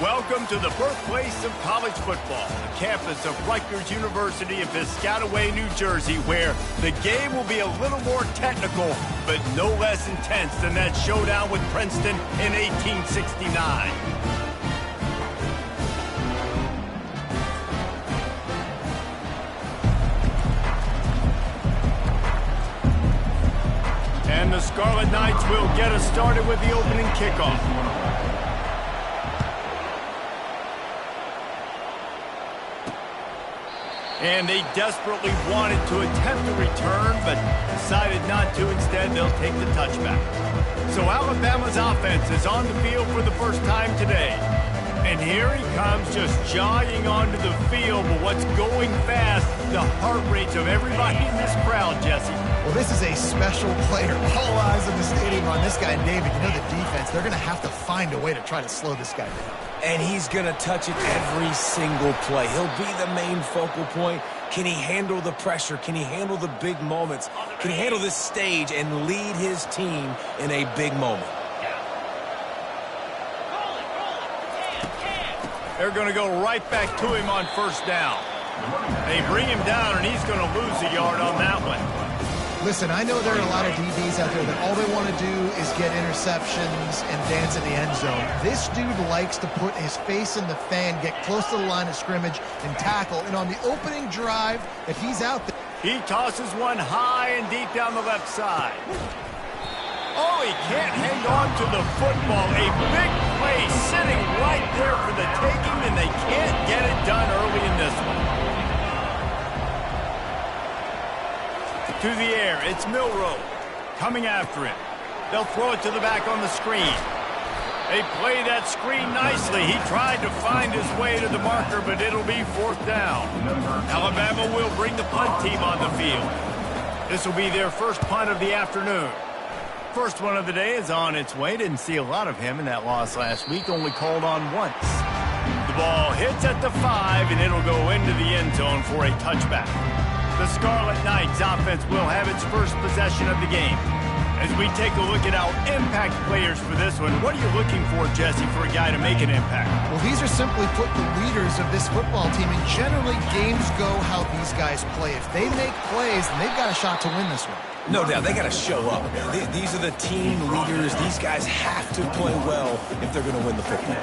Welcome to the birthplace of college football, the campus of Rutgers University in Piscataway, New Jersey, where the game will be a little more technical, but no less intense than that showdown with Princeton in 1869. And the Scarlet Knights will get us started with the opening kickoff. And they desperately wanted to attempt a return, but decided not to. Instead, they'll take the touchback. So Alabama's offense is on the field for the first time today. And here he comes, just jogging onto the field. But what's going fast? The heart rates of everybody in this crowd, Jesse. Well, this is a special player. All eyes in the stadium on this guy, David. You know the defense, they're going to have to find a way to try to slow this guy down. And he's going to touch it every single play. He'll be the main focal point. Can he handle the pressure? Can he handle the big moments? Can he handle this stage and lead his team in a big moment? They're going to go right back to him on first down. They bring him down, and he's going to lose a yard on that one. Listen, I know there are a lot of DBs out there that all they want to do is get interceptions and dance in the end zone. This dude likes to put his face in the fan, get close to the line of scrimmage, and tackle. And on the opening drive, if he's out there... He tosses one high and deep down the left side. Oh, he can't hang on to the football. A big play sitting right there for the taking, and they can't get it done early in this one. To the air, it's Milroe coming after him. They'll throw it to the back on the screen. They play that screen nicely. He tried to find his way to the marker, but it'll be fourth down. Alabama will bring the punt team on the field. This will be their first punt of the afternoon. First one of the day is on its way. Didn't see a lot of him in that loss last week, only called on once. The ball hits at the 5, and it'll go into the end zone for a touchback. The Scarlet Knights offense will have its first possession of the game. As we take a look at our impact players for this one, what are you looking for, Jesse, for a guy to make an impact? Well, these are simply put the leaders of this football team, and generally games go how these guys play. If they make plays, then they've got a shot to win this one. No doubt, they got to show up. These are the team leaders. These guys have to play well if they're going to win the football.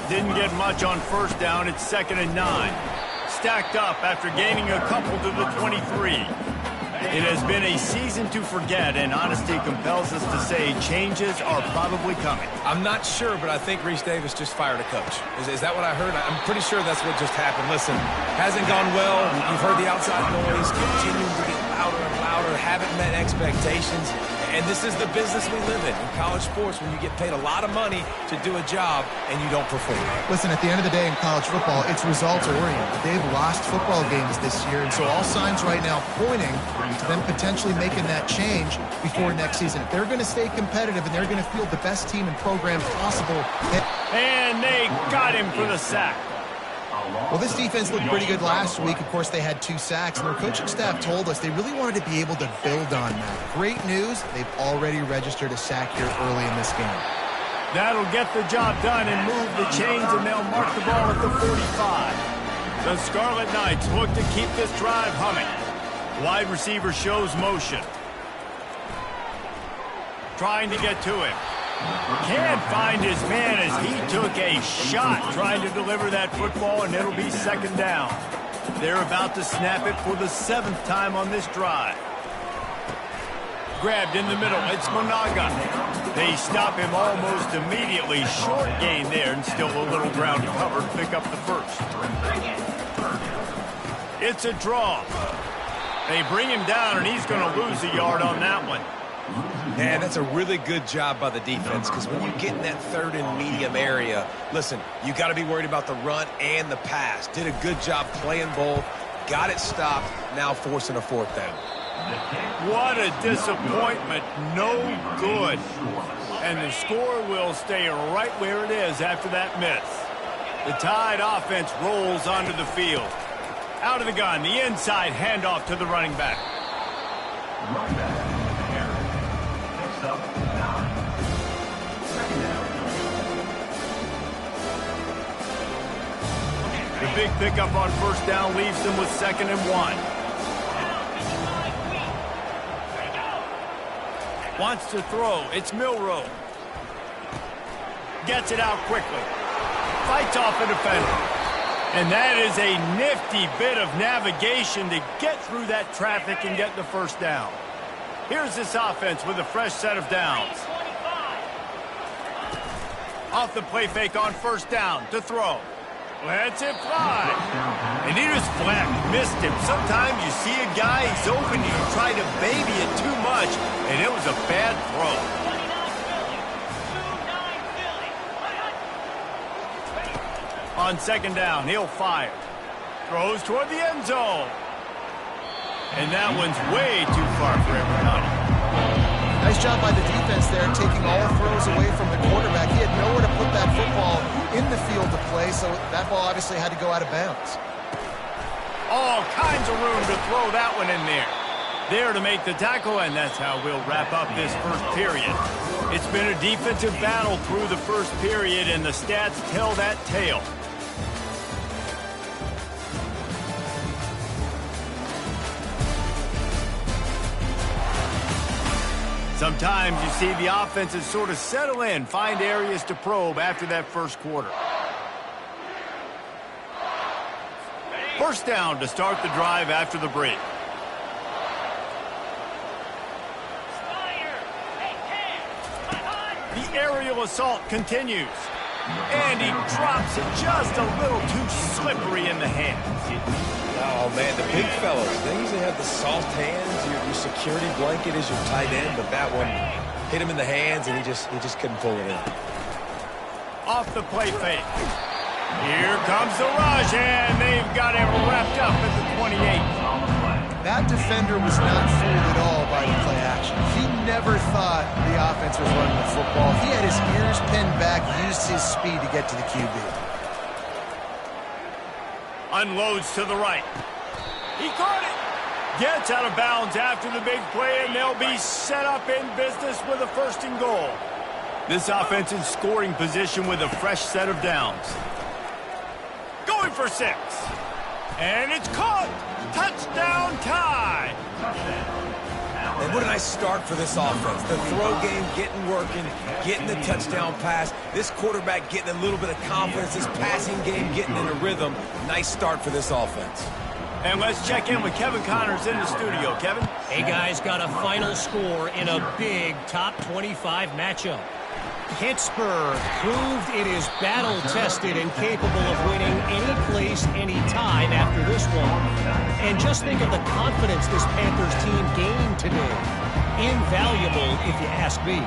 Didn't get much on first down. It's 2nd and 9. Stacked up after gaining a couple to the 23. It has been a season to forget, and honesty compels us to say changes are probably coming. I'm not sure, but I think Reese Davis just fired a coach. Is that what I heard? I'm pretty sure that's what just happened. Listen, hasn't gone well. You've heard the outside noise, continuing to get louder and louder, haven't met expectations. And this is the business we live in college sports, when you get paid a lot of money to do a job and you don't perform. Listen, at the end of the day in college football, it's results-oriented. They've lost football games this year, and so all signs right now pointing to them potentially making that change before next season. If they're going to stay competitive and they're going to field the best team and program possible. And they got him for the sack. Well, this defense looked pretty good last week. Of course, they had 2 sacks, and their coaching staff told us they really wanted to be able to build on that. Great news, they've already registered a sack here early in this game. That'll get the job done and move the chains, and they'll mark the ball at the 45. The Scarlet Knights look to keep this drive humming. Wide receiver shows motion. Trying to get to him. Can't find his man as he took a shot trying to deliver that football, and it'll be 2nd down. They're about to snap it for the 7th time on this drive. Grabbed in the middle, it's Monaga. They stop him almost immediately. Short gain there, and still a little ground to cover to pick up the first. It's a draw. They bring him down, and he's going to lose a yard on that one. And that's a really good job by the defense, because when you get in that 3rd and medium area, listen, you got to be worried about the run and the pass. Did a good job playing both, got it stopped, now forcing a 4th down. What a disappointment. No good. And the score will stay right where it is after that miss. The Tide offense rolls onto the field. Out of the gun, the inside handoff to the running back. The big pickup on first down leaves them with 2nd and 1. Wants to throw. It's Milroe. Gets it out quickly. Fights off a defender. And that is a nifty bit of navigation to get through that traffic and get the first down. Here's this offense with a fresh set of downs. Off the play fake on first down to throw. Lets it fly. And he just flat missed him. Sometimes you see a guy, he's open, you try to baby it too much, and it was a bad throw. On 2nd down, he'll fire. Throws toward the end zone. And that one's way too far for everybody. Nice job by the defense there, taking all throws away from the quarterback. He had nowhere to put that football in the field to play, so that ball obviously had to go out of bounds. All kinds of room to throw that one in there. There to make the tackle, and that's how we'll wrap up this first period. It's been a defensive battle through the first period, and the stats tell that tale. Sometimes you see the offenses sort of settle in, find areas to probe after that first quarter. First down to start the drive after the break. The aerial assault continues. And he drops it just a little too slippery in the hands. Oh, man, the big fellows, they usually have the soft hands. Your security blanket is your tight end, but that one hit him in the hands, and he just couldn't pull it in. Off the play fake. Here comes the rush, and they've got him wrapped up at the 28. That defender was not fooled at all by the play action. He never thought the offense was running the football. He had his ears pinned back, used his speed to get to the QB. Unloads to the right. He caught it. Gets out of bounds after the big play, and they'll be set up in business with a 1st and goal. This offense in scoring position with a fresh set of downs. Going for 6. And it's caught. Touchdown tie. And what a nice start for this offense. The throw game getting working, getting the touchdown pass. This quarterback getting a little bit of confidence. This passing game getting in a rhythm. Nice start for this offense. And let's check in with Kevin Connors in the studio. Kevin? Hey, guys, got a final score in a big top 25 matchup. Pittsburgh proved it is battle-tested and capable of winning any place, any time after this one. And just think of the confidence this Panthers team gained today. Invaluable, if you ask me.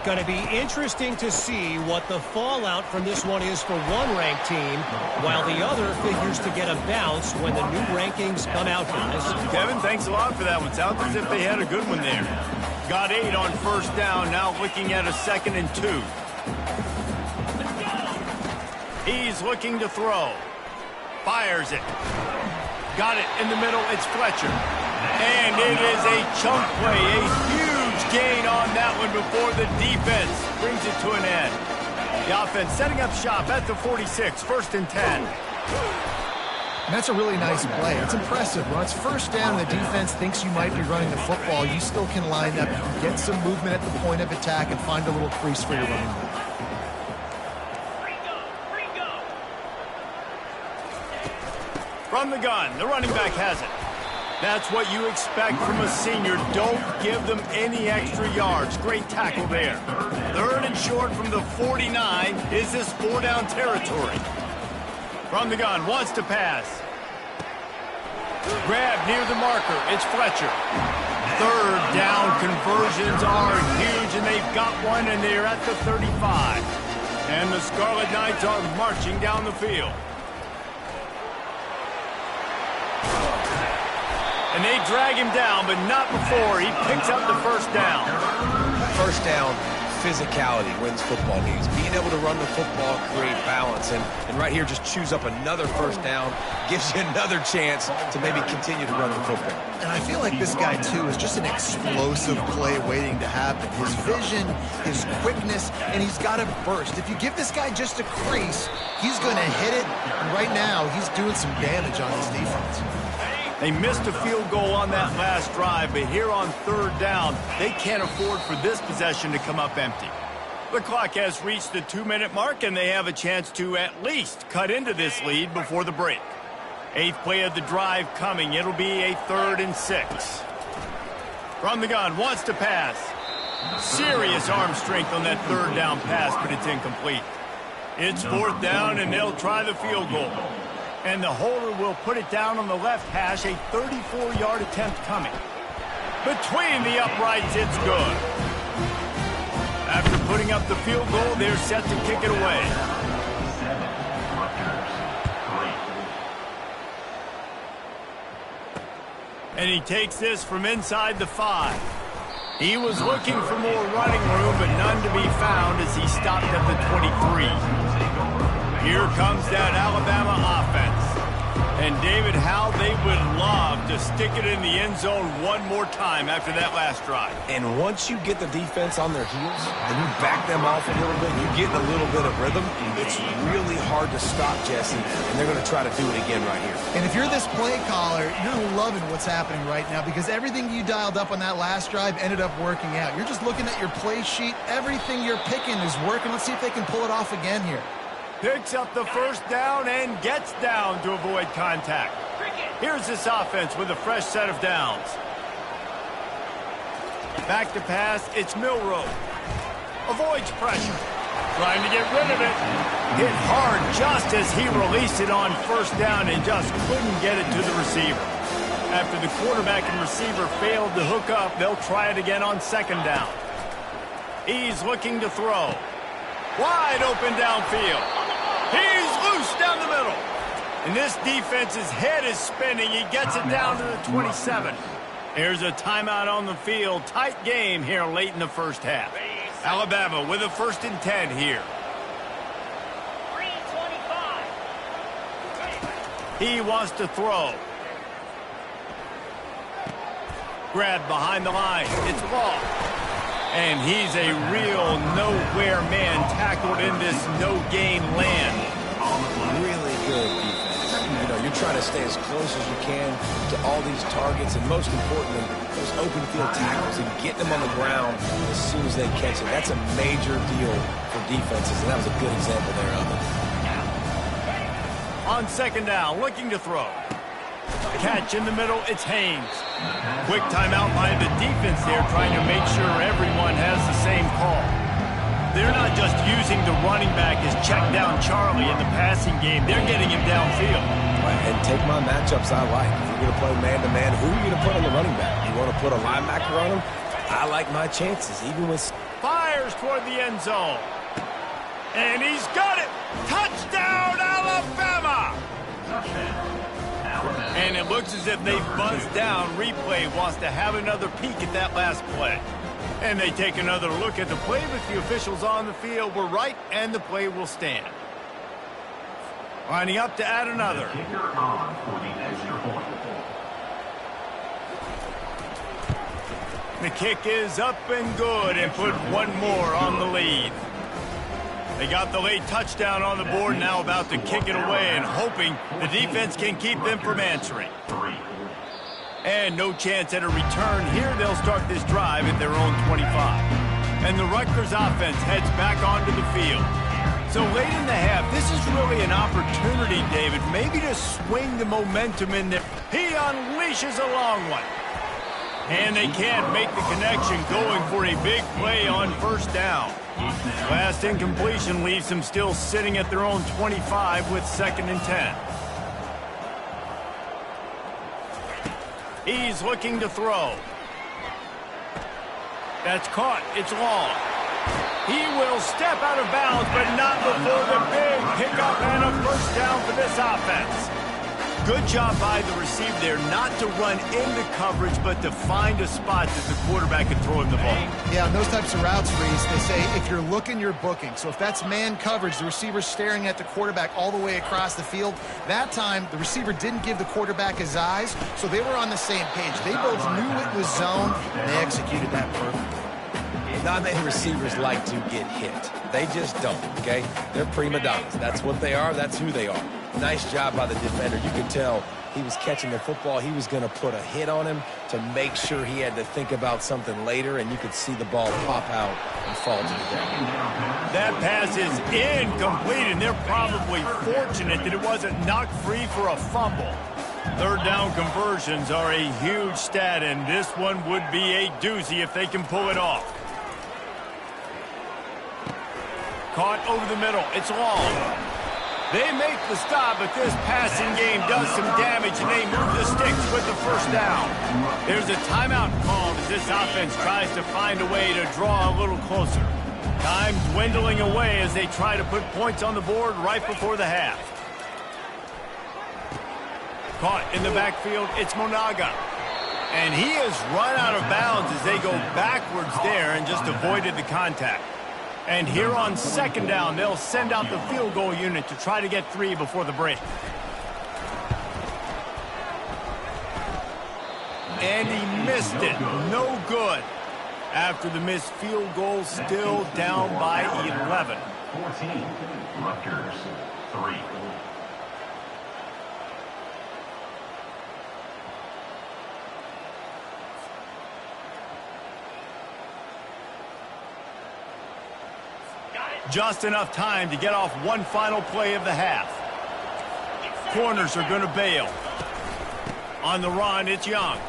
Going to be interesting to see what the fallout from this one is for one ranked team, while the other figures to get a bounce when the new rankings come out, guys. Kevin, thanks a lot for that one. Sounds as if they had a good one there. Got 8 on first down, now looking at a 2nd and 2. He's looking to throw. Fires it. Got it in the middle, it's Fletcher. And it is a chunk play, a huge gain on that one before the defense brings it to an end. The offense setting up shop at the 46, 1st and 10. And that's a really nice play. It's impressive. When it's first down and the defense thinks you might be running the football, you still can line up, get some movement at the point of attack, and find a little crease for your running back. From the gun, the running back has it. That's what you expect from a senior. Don't give them any extra yards. Great tackle there. 3rd and short from the 49. Is this 4-down territory? From the gun, wants to pass. Grab near the marker. It's Fletcher. 3rd down conversions are huge, and they've got one, and they're at the 35. And the Scarlet Knights are marching down the field. And they drag him down, but not before he picks up the 1st down. 1st down, physicality wins football games. Being able to run the football, create balance, and right here just choose up another first down, gives you another chance to maybe continue to run the football. And I feel like this guy, too, is just an explosive play waiting to happen. His vision, his quickness, and he's got a burst. If you give this guy just a crease, he's going to hit it. And right now, he's doing some damage on his defense. They missed a field goal on that last drive, but here on third down, they can't afford for this possession to come up empty. The clock has reached the 2-minute mark, and they have a chance to at least cut into this lead before the break. 8th play of the drive coming. It'll be a 3rd and 6. From the gun, wants to pass. Serious arm strength on that third down pass, but it's incomplete. It's 4th down, and they'll try the field goal. And the holder will put it down on the left hash, a 34-yard attempt coming. Between the uprights, it's good. After putting up the field goal, they're set to kick it away. And he takes this from inside the 5. He was looking for more running room, but none to be found as he stopped at the 23. Here comes that Alabama offense. And David, how they would love to stick it in the end zone one more time after that last drive. And once you get the defense on their heels and you back them off a little bit, you get a little bit of rhythm, it's really hard to stop, Jesse, and they're going to try to do it again right here. And if you're this play caller, you're loving what's happening right now because everything you dialed up on that last drive ended up working out. You're just looking at your play sheet. Everything you're picking is working. Let's see if they can pull it off again here. Picks up the first down and gets down to avoid contact. Here's this offense with a fresh set of downs. Back to pass, it's Milroe. Avoids pressure. Trying to get rid of it. Hit hard just as he released it on first down and just couldn't get it to the receiver. After the quarterback and receiver failed to hook up, they'll try it again on 2nd down. He's looking to throw. Wide open downfield. He's loose down the middle. And this defense's head is spinning. He gets it down to the 27. Here's a timeout on the field. Tight game here late in the first half. Alabama with a 1st and 10 here. 3:25. He wants to throw. Grabbed behind the line. It's Law. And he's a real nowhere man tackled in this no-gain land. Really good defense. You know, you're trying to stay as close as you can to all these targets, and most importantly, those open field tackles and getting them on the ground as soon as they catch it. That's a major deal for defenses, and that was a good example there of it. On 2nd down, looking to throw. Catch in the middle, it's Haynes. Quick timeout by the defense there, trying to make sure everyone has the same call. They're not just using the running back as check down Charlie in the passing game. They're getting him downfield. And take my matchups I like. If you're going to play man-to-man, who are you going to put on the running back? You want to put a linebacker on him? I like my chances, even with... Fires toward the end zone. And he's got it! Touchdown, Alabama! And it looks as if they've buzzed down. Replay wants to have another peek at that last play. And they take another look at the play, but the officials on the field were right, and the play will stand. Lining up to add another. The kick is up and good, and put one more on the lead. They got the late touchdown on the board, now about to kick it away and hoping the defense can keep them from answering. And no chance at a return here. They'll start this drive at their own 25. And the Rutgers offense heads back onto the field. So late in the half, this is really an opportunity, David, maybe to swing the momentum in there. He unleashes a long one. And they can't make the connection, going for a big play on first down. Last incompletion leaves them still sitting at their own 25 with 2nd and 10. He's looking to throw. That's caught. It's long. He will step out of bounds, but not before the big pickup and a first down for this offense. Good job by the receiver there not to run into coverage, but to find a spot that the quarterback can throw him the ball. Yeah, on those types of routes, Reese, they say if you're looking, you're booking. So if that's man coverage, the receiver's staring at the quarterback all the way across the field. That time, the receiver didn't give the quarterback his eyes, so they were on the same page. They both knew it was zone, and they executed that perfectly. Not many receivers like to get hit. They just don't, okay? They're prima donnas. That's what they are. That's who they are. Nice job by the defender. You could tell he was catching the football. He was going to put a hit on him to make sure he had to think about something later, and you could see the ball pop out and fall to the ground. That pass is incomplete, and they're probably fortunate that it wasn't knocked free for a fumble. Third down conversions are a huge stat, and this one would be a doozy if they can pull it off. Caught over the middle. It's long. They make the stop, but this passing game does some damage, and they move the sticks with the first down. There's a timeout called as this offense tries to find a way to draw a little closer. Time dwindling away as they try to put points on the board right before the half. Caught in the backfield, it's Monaga. And he has run out of bounds as they go backwards there and just avoided the contact. And here on second down, they'll send out the field goal unit to try to get 3 before the break. And he missed it. No good. After the missed field goal, still down by 11. 14, Rutgers, 3. Just enough time to get off one final play of the half. Corners are going to bail. On the run, it's Young.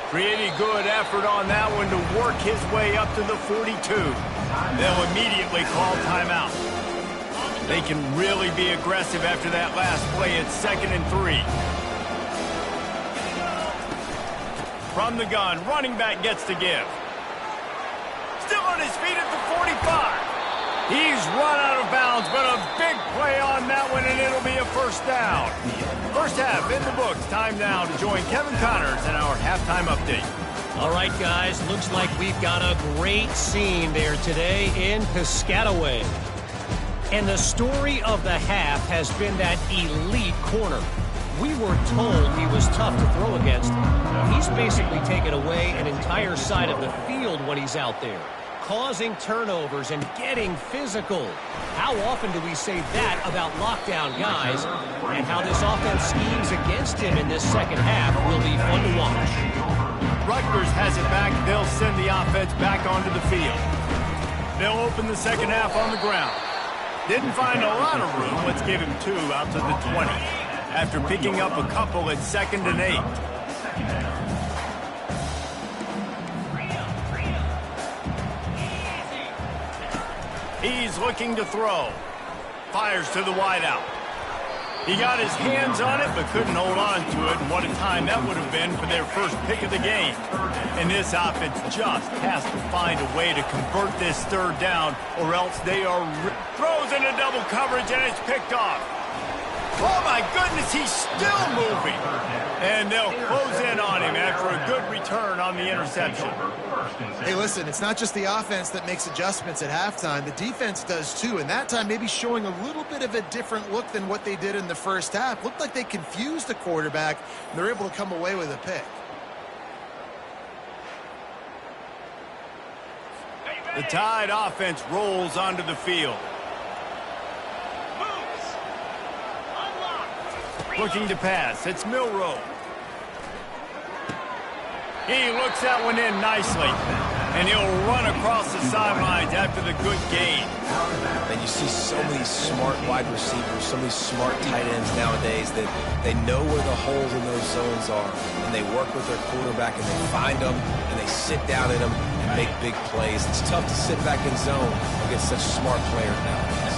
Pretty good effort on that one to work his way up to the 42. They'll immediately call timeout. They can really be aggressive after that last play. It's 2nd and 3. From the gun, running back gets to give. Still on his feet at the 45. He's run out of bounds, but a big play on that one, and it'll be a first down. First half in the books. Time now to join Kevin Connors in our halftime update. All right, guys, looks like we've got a great scene there today in Piscataway. And the story of the half has been that elite corner. We were told he was tough to throw against. He's basically taken away an entire side of the field when he's out there, causing turnovers and getting physical. How often do we say that about lockdown guys? And how this offense schemes against him in this second half will be fun to watch. Rutgers has it back. They'll send the offense back onto the field. They'll open the second half on the ground. Didn't find a lot of room. Let's give him 2 out to the 20. After picking up a couple at 2nd and 8. He's looking to throw. Fires to the wideout. He got his hands on it, but couldn't hold on to it. And what a time that would have been for their first pick of the game. And this offense just has to find a way to convert this third down, or else they are throws into double coverage, and it's picked off. Oh, my goodness, he's still moving. And they'll close in on him after a good return on the interception. Hey, listen, it's not just the offense that makes adjustments at halftime. The defense does too, and that time maybe showing a little bit of a different look than what they did in the first half. Looked like they confused the quarterback, and they're able to come away with a pick. The Tide offense rolls onto the field. Looking to pass. It's Milroe. He looks that one in nicely. And he'll run across the sidelines after the good gain. And you see so many smart wide receivers, so many smart tight ends nowadays that they know where the holes in those zones are. And they work with their quarterback and they find them and they sit down in them and make big plays. It's tough to sit back in zone against such smart players nowadays.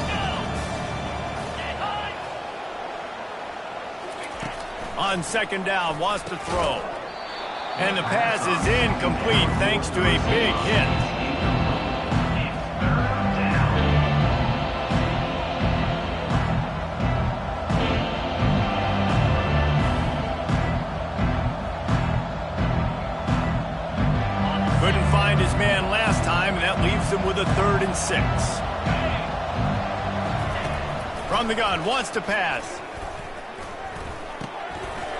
On second down, wants to throw. And the pass is incomplete thanks to a big hit. behind his man last time, and that leaves him with a 3rd and 6. From the gun, wants to pass.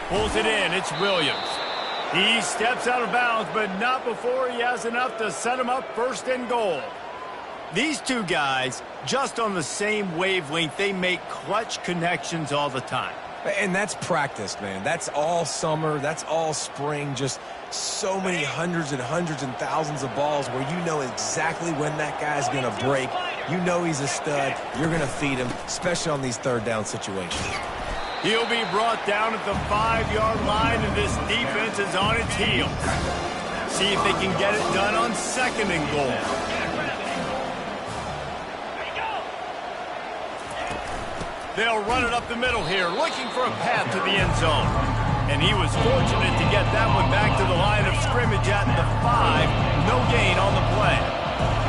Pulls it in, it's Williams. He steps out of bounds, but not before he has enough to set him up 1st and goal. These two guys, just on the same wavelength, they make clutch connections all the time. And that's practice, man. That's all summer. That's all spring. Just so many hundreds and thousands of balls where you know exactly when that guy's going to break. You know he's a stud. You're going to feed him, especially on these 3rd down situations. He'll be brought down at the 5-yard line, and this defense is on its heels. See if they can get it done on 2nd and goal. They'll run it up the middle here, looking for a path to the end zone. And he was fortunate to get that one back to the line of scrimmage at the 5. No gain on the play.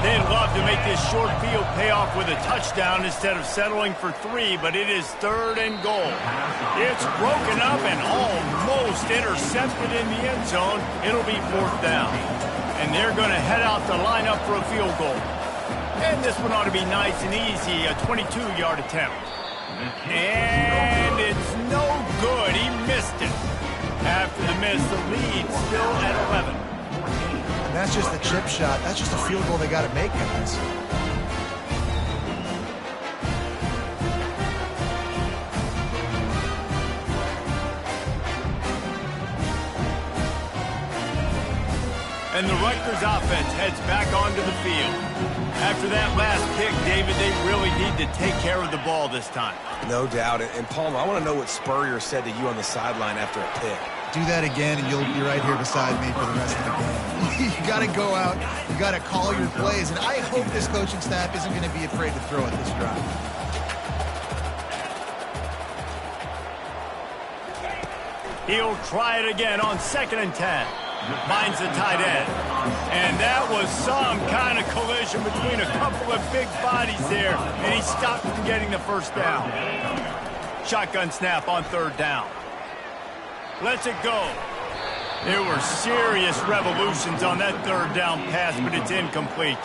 They'd love to make this short field pay off with a touchdown instead of settling for 3, but it is 3rd and goal. It's broken up and almost intercepted in the end zone. It'll be 4th down. And they're going to head out to line up for a field goal. And this one ought to be nice and easy, a 22-yard attempt. And it's no good. He missed it. After the miss, the lead still at 11. And that's just the chip shot. That's just a field goal they got to make, guys. And the Rutgers offense heads back onto the field. After that last pick, David, they really need to take care of the ball this time. No doubt. And Palmer, I want to know what Spurrier said to you on the sideline after a pick. Do that again, and you'll be right here beside me for the rest of the game. You got to go out. You got to call your plays. And I hope this coaching staff isn't going to be afraid to throw at this drive. He'll try it again on 2nd and 10. Finds the tight end. And that was some kind of collision between a couple of big bodies there, and he stopped from getting the 1st down. Shotgun snap on 3rd down. Lets it go. There were serious revolutions on that 3rd down pass, but it's incomplete.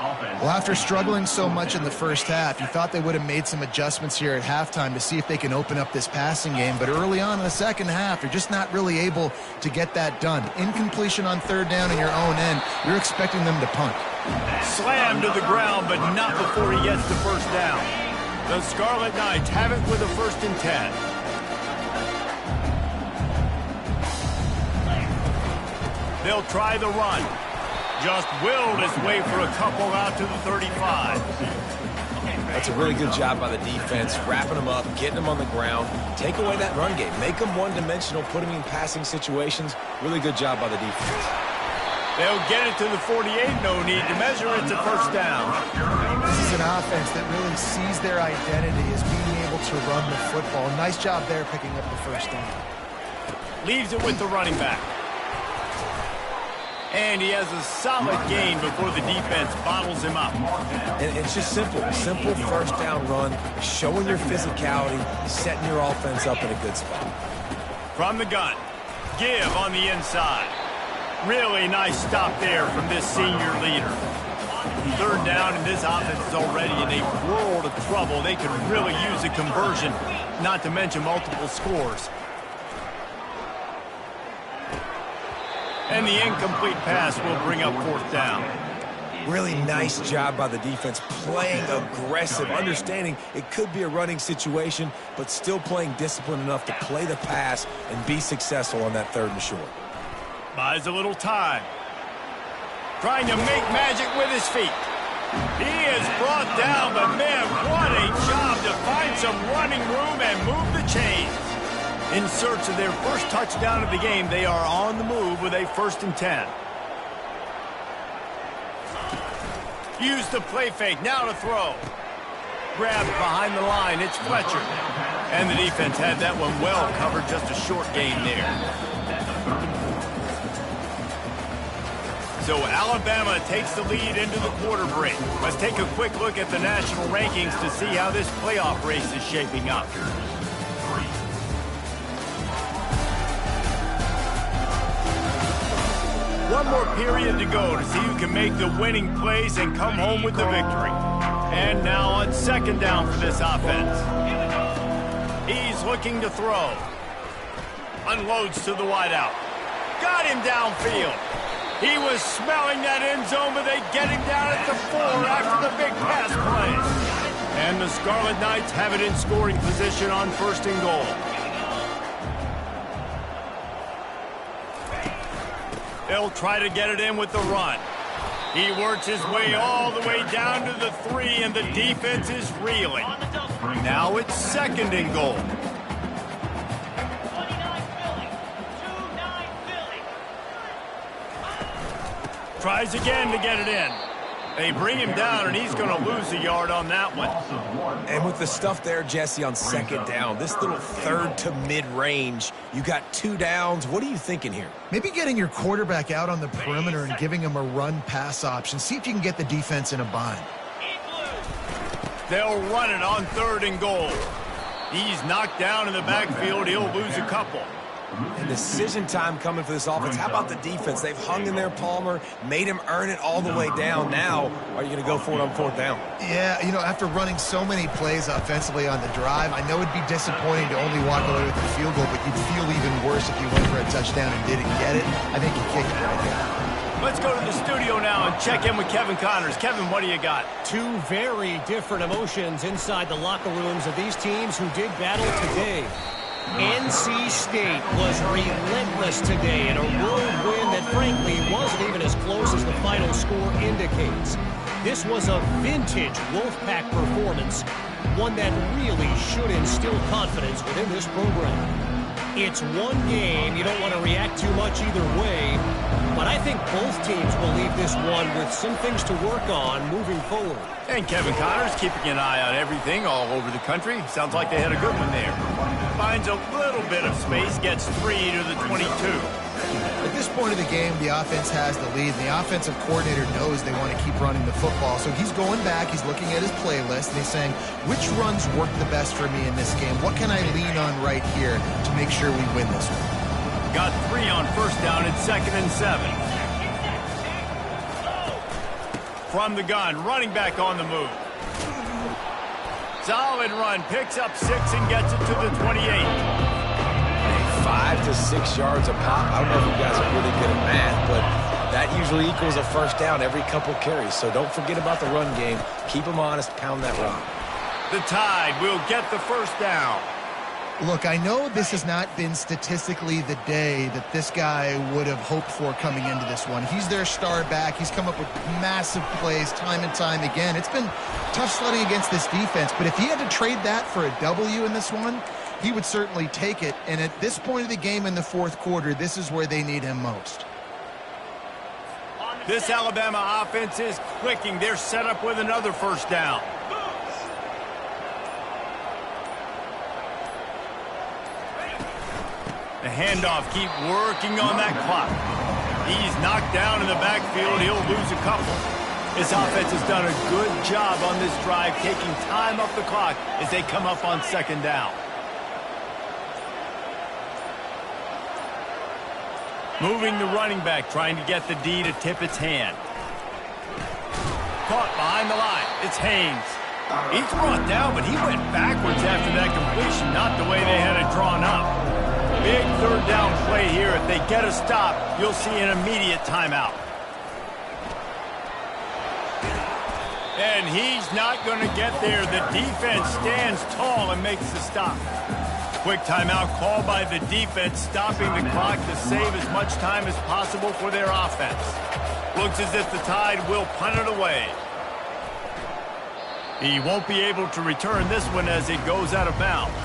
Well, after struggling so much in the first half, you thought they would have made some adjustments here at halftime to see if they can open up this passing game. But early on in the second half, you're just not really able to get that done. Incompletion on 3rd down in your own end, you're expecting them to punt. Slammed to the ground, but not before he gets the 1st down. The Scarlet Knights have it with a 1st and 10. They'll try the run. Just willed his way for a couple out to the 35. That's a really good job by the defense, wrapping them up, getting them on the ground. Take away that run game. Make them one-dimensional, put them in passing situations. Really good job by the defense. They'll get it to the 48, no need to measure. It's a 1st down. This is an offense that really sees their identity as being able to run the football. Nice job there picking up the 1st down. Leaves it with the running back. And he has a solid gain before the defense bottles him up. And it's just simple 1st down run, showing your physicality, setting your offense up in a good spot. From the gun, give on the inside. Really nice stop there from this senior leader. 3rd down, and this offense is already in a world of trouble. They could really use a conversion, not to mention multiple scores. And the incomplete pass will bring up 4th down. Really nice job by the defense, playing aggressive, understanding it could be a running situation, but still playing disciplined enough to play the pass and be successful on that 3rd and short. Buys a little time. Trying to make magic with his feet. He is brought down, but man, what a job to find some running room and move the chains. In search of their first touchdown of the game, they are on the move with a 1st and 10. Use the play fake, now to throw. Grabbed behind the line, it's Fletcher. And the defense had that one well covered, just a short gain there. So Alabama takes the lead into the quarter break. Let's take a quick look at the national rankings to see how this playoff race is shaping up. one more period to go to see who can make the winning plays and come home with the victory. And now on second down for this offense. He's looking to throw. Unloads to the wideout. Got him downfield. He was smelling that end zone, but they get him down at the 4 after the big pass play. And the Scarlet Knights have it in scoring position on first and goal. They'll try to get it in with the run. He works his way all the way down to the 3, and the defense is reeling. Now it's second and goal. Tries again to get it in. They bring him down, and he's going to lose a yard on that one. And with the stuff there, Jesse, on second down, this little third to mid-range, you got 2 downs. What are you thinking here? Maybe getting your quarterback out on the perimeter and giving him a run-pass option. See if you can get the defense in a bind. They'll run it on third and goal. He's knocked down in the backfield. He'll lose a couple. And decision time coming for this offense. How about the defense? They've hung in there, Palmer, made him earn it all the way down. Now, are you going to go for it on fourth down? Yeah, you know, after running so many plays offensively on the drive, I know it'd be disappointing to only walk away with a field goal, but you'd feel even worse if you went for a touchdown and didn't get it. I think you kick it right there. Let's go to the studio now and check in with Kevin Connors. Kevin, what do you got? 2 very different emotions inside the locker rooms of these teams who did battle today. NC State was relentless today in a road win that frankly wasn't even as close as the final score indicates. This was a vintage Wolfpack performance, one that really should instill confidence within this program. It's one game, you don't want to react too much either way, but I think both teams will leave this one with some things to work on moving forward. And Kevin Connors keeping an eye on everything all over the country. Sounds like they had a good one there. Finds a little bit of space, gets 3 to the 22. At this point of the game, the offense has the lead, and the offensive coordinator knows they want to keep running the football. So he's going back, he's looking at his playlist, and he's saying, which runs work the best for me in this game? What can I lean on right here to make sure we win this one? Got 3 on first down and second and 7. From the gun, running back on the move. Solid run, picks up 6 and gets it to the 28. 5 to 6 yards a pop. I don't know if you guys are really good at math, but that usually equals a first down every couple carries. So don't forget about the run game. Keep them honest, pound that rock. The Tide will get the first down. Look, I know this has not been statistically the day that this guy would have hoped for coming into this one. He's their star back. He's come up with massive plays time and time again. It's been tough sledding against this defense, but if he had to trade that for a W in this one, he would certainly take it. And at this point of the game in the fourth quarter, this is where they need him most. This Alabama offense is clicking. They're set up with another first down. The handoff, keep working on that clock. He's knocked down in the backfield. He'll lose a couple. This offense has done a good job on this drive, taking time off the clock as they come up on second down. Moving the running back, trying to get the D to tip its hand. Caught behind the line. It's Haynes. He's brought down, but he went backwards after that completion, not the way they had it drawn up. Big third down play here. If they get a stop, you'll see an immediate timeout. And he's not going to get there. The defense stands tall and makes the stop. Quick timeout called by the defense, stopping the clock to save as much time as possible for their offense. Looks as if the Tide will punt it away. He won't be able to return this one as it goes out of bounds.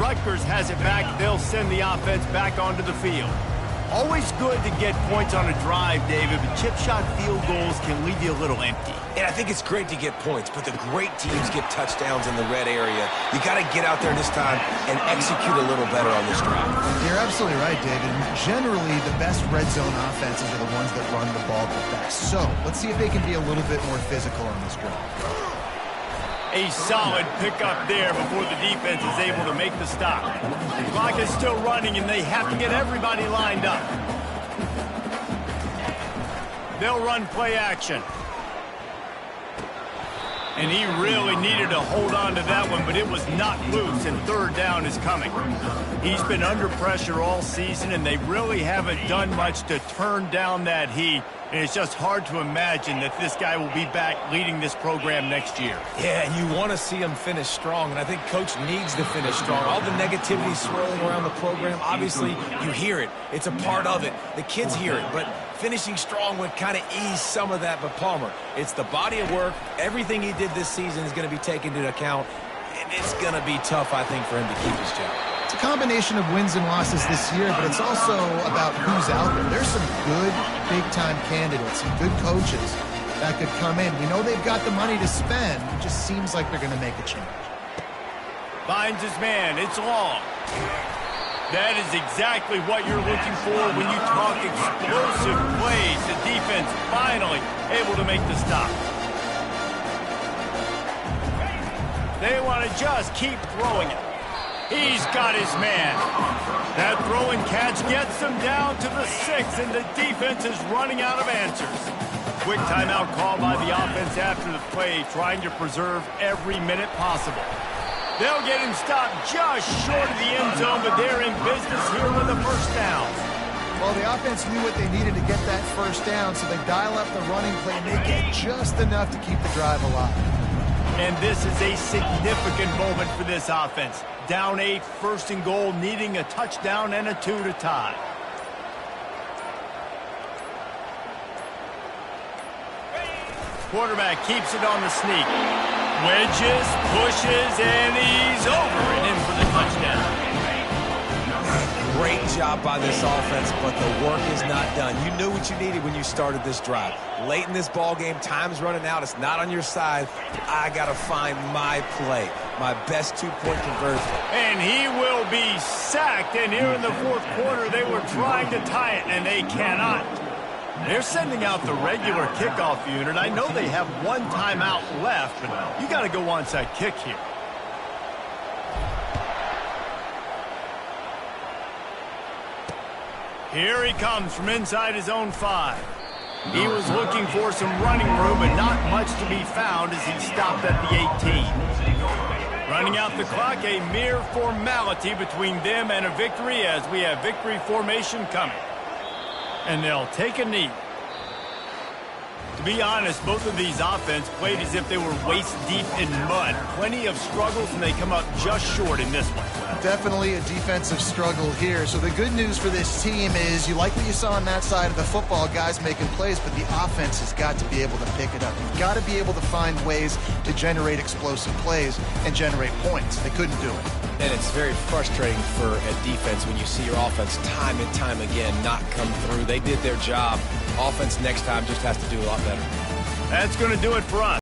Rutgers has it back. They'll send the offense back onto the field. Always good to get points on a drive, David, but chip shot field goals can leave you a little empty. And I think it's great to get points, but the great teams get touchdowns in the red area. You got to get out there this time and execute a little better on this drive. You're absolutely right, David. Generally, the best red zone offenses are the ones that run the ball the best. So let's see if they can be a little bit more physical on this drive. A solid pickup there before the defense is able to make the stop. The clock is still running, and they have to get everybody lined up. They'll run play action. And he really needed to hold on to that one, but it was not loose, and third down is coming. He's been under pressure all season, and they really haven't done much to turn down that heat. And it's just hard to imagine that this guy will be back leading this program next year. Yeah, and you want to see him finish strong, and I think Coach needs to finish strong. All the negativity swirling around the program, obviously, you hear it. It's a part of it. The kids hear it, but finishing strong would kind of ease some of that. But Palmer, it's the body of work. Everything he did this season is going to be taken into account, and it's going to be tough, I think, for him to keep his job. It's a combination of wins and losses this year, but it's also about who's out there. There's some good big-time candidates, some good coaches that could come in. We know they've got the money to spend. It just seems like they're going to make a change. Finds his man. It's long. That is exactly what you're looking for when you talk explosive plays. The defense finally able to make the stop. They want to just keep throwing it. He's got his man. That throw and catch gets them down to the 6, and the defense is running out of answers. Quick timeout call by the offense after the play, trying to preserve every minute possible. They'll get him stopped just short of the end zone, but they're in business here with a first down. Well, the offense knew what they needed to get that first down, so they dial up the running play, and they get just enough to keep the drive alive. And this is a significant moment for this offense. Down 8, first and goal, needing a touchdown and a 2 to tie. Quarterback keeps it on the sneak. Wedges, pushes, and he's over and in for the touchdown. Great job by this offense, but the work is not done. You knew what you needed when you started this drive. Late in this ball game, time's running out. It's not on your side. I got to find my play, my best two-point conversion. And he will be sacked. And here in the fourth quarter, they were trying to tie it, and they cannot. They're sending out the regular kickoff unit. I know they have one timeout left, but you got to go onside kick here. Here he comes from inside his own 5. He was looking for some running room, but not much to be found as he stopped at the 18. Running out the clock, a mere formality between them and a victory as we have victory formation coming. And they'll take a knee. To be honest, both of these offense played as if they were waist-deep in mud. Plenty of struggles, and they come up just short in this one. Definitely a defensive struggle here. So the good news for this team is you like what you saw on that side of the football, guys making plays, but the offense has got to be able to pick it up. You've got to be able to find ways to generate explosive plays and generate points. They couldn't do it. And it's very frustrating for a defense when you see your offense time and time again not come through. They did their job. Offense next time just has to do a lot better. That's going to do it for us.